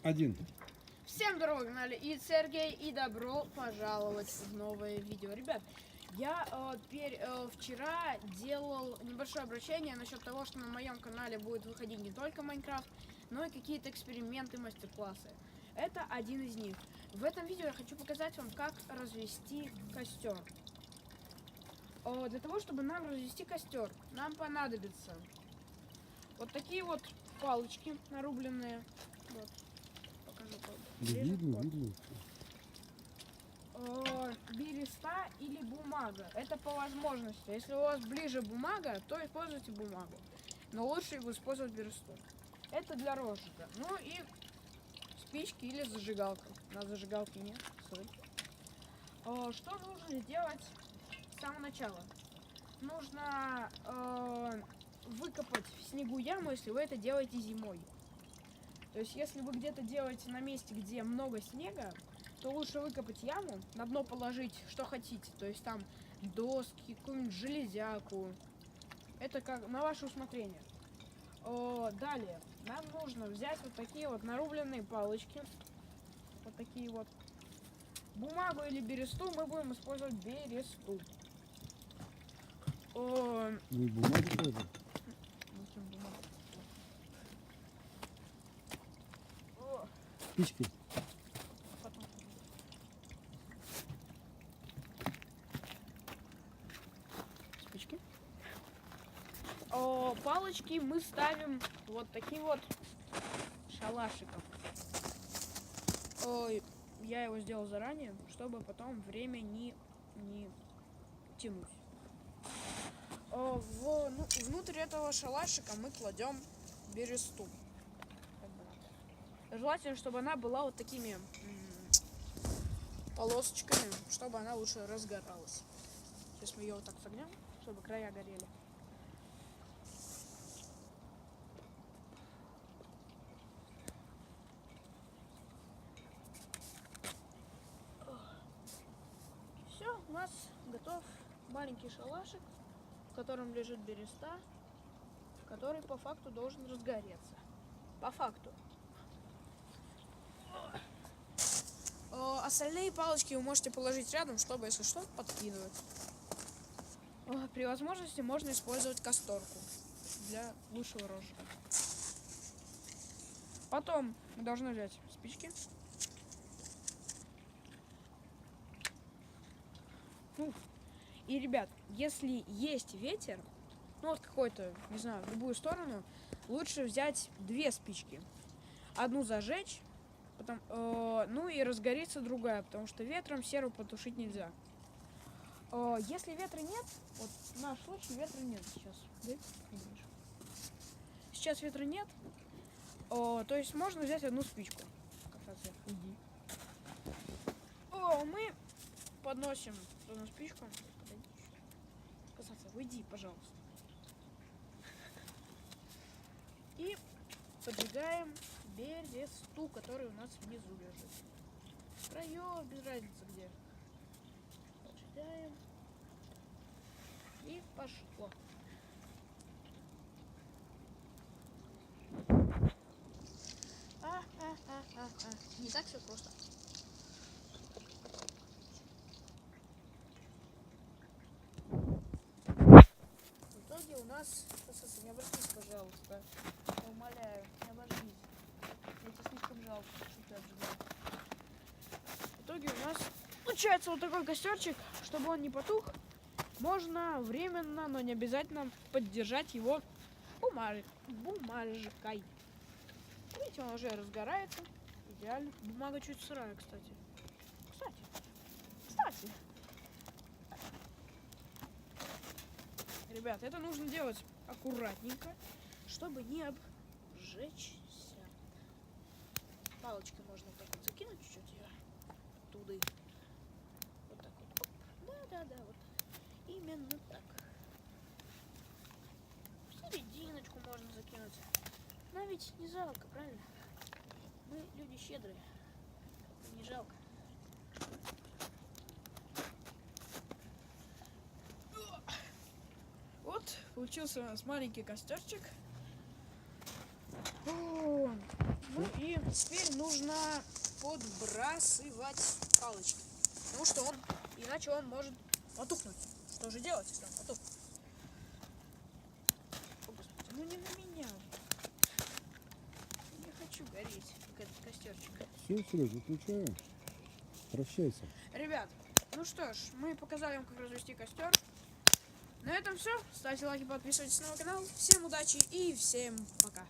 Один. Всем здорово, канале и Сергей, и добро пожаловать в новое видео. Ребят, я вчера делал небольшое обращение насчет того, что на моем канале будет выходить не только Майнкрафт, но и какие-то эксперименты, мастер-классы. Это один из них. В этом видео я хочу показать вам, как развести костер. Для того, чтобы нам развести костер, нам понадобится вот такие вот палочки нарубленные. Вот. Покажу. Видно. Береста или бумага. Это по возможности. Если у вас ближе бумага, то используйте бумагу. Но лучше использовать бересту. Это для розжига. Ну и спички или зажигалка. На зажигалке нет. Что нужно сделать с самого начала? Нужно выкопать в снегу яму, если вы это делаете зимой. То есть, если вы где-то делаете на месте, где много снега, то лучше выкопать яму, на дно положить, что хотите. То есть, там доски, какую-нибудь железяку. Это как на ваше усмотрение. Далее, нам нужно взять вот такие вот нарубленные палочки. Вот такие вот. Бумагу или бересту мы будем использовать бересту. Ну и бумаги тоже. Спички. Спички. Палочки мы ставим вот таким вот шалашиком. Я его сделал заранее, чтобы потом время не тянуть. Внутрь этого шалашика мы кладем бересту. Желательно, чтобы она была вот такими полосочками, чтобы она лучше разгоралась. Сейчас мы ее вот так согнем, чтобы края горели. Все, у нас готов маленький шалашик, в котором лежит береста, который по факту должен разгореться. По факту. Остальные палочки вы можете положить рядом, чтобы, если что, подкидывать. При возможности можно использовать касторку для лучшего розжига. Потом мы должны взять спички. И, ребят, если есть ветер, ну вот какой-то, не знаю, в любую сторону, лучше взять 2 спички. Одну зажечь, потом, ну и разгорится другая, потому что ветром серу потушить нельзя. Если ветра нет, вот в нашем случае ветра нет сейчас. Да? Сейчас ветра нет, то есть можно взять одну спичку. Иди. Мы подносим одну спичку. Касаться, уйди, пожалуйста. И подвигаем бересту, который у нас внизу лежит. В краев, без разницы где. Поджигаем. И пошло. Не так все просто. В итоге у нас... Не обожгись, пожалуйста. Я умоляю, не обожгись. Это слишком жалко, что ты обжигаешь. В итоге у нас получается вот такой костерчик. Чтобы он не потух, можно временно, но не обязательно поддержать его бумажкой. Видите, он уже разгорается. Идеально. Бумага чуть сырая, кстати. Кстати. Ребят, это нужно делать аккуратненько, чтобы не обжечься. Палочкой можно вот так вот закинуть чуть-чуть ее туды. Вот так вот. Да, вот. Именно так. В серединочку можно закинуть. Но ведь не жалко, правильно? Мы люди щедрые. Не жалко. Получился у нас маленький костерчик. Ну и теперь нужно подбрасывать палочки. Потому что иначе он может потухнуть. Что же делать, если он потухнет? О, Господи, ну не на меня. Не хочу гореть, как этот костерчик. Все, Сереж, выключаю. Прощайся. Ребят, ну что ж, мы показали вам, как развести костер. На этом все. Ставьте лайки, подписывайтесь на мой канал. Всем удачи и всем пока.